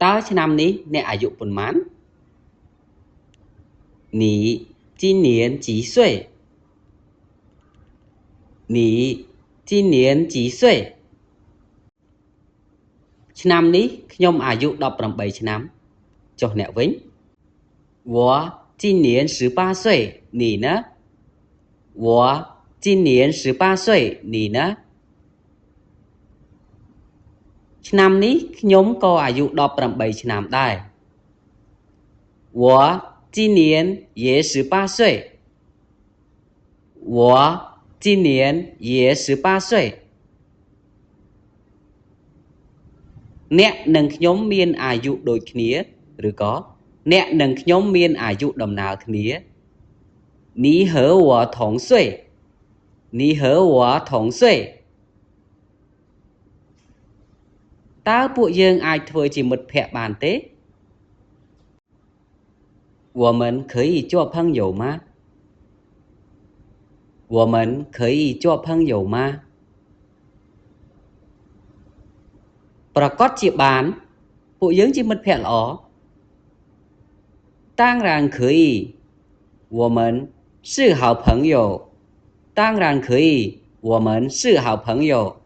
ตาชนำนี้ในอายุปนมัน你今年几岁你今年几岁ឆ្នាំនេះខ្ញុំអាយុ18ឆ្នាំចុះអ្នកវិញ我今年18岁你呢我今年18岁你呢ឆ្នាំនេះខ្ញុំក៏អាយុ18ឆ្នាំដែរ我今年也18岁我今年也18岁អ្នកនិងខ្ញុំមានអាយុដូចគ្នាឬក៏អ្នកនិងខ្ញុំមានអាយុដំណើរគ្នា你和我同岁你和我同岁តើពួកយើងអាចធ្វើជាមិត្តភក្តិបានទេ我们可以做朋友吗我们可以做朋友吗ប្រកាសជាបានពួកយើងជាមិត្តភក្តិល្អ当然可以我们是好朋友当然可以我们是好朋友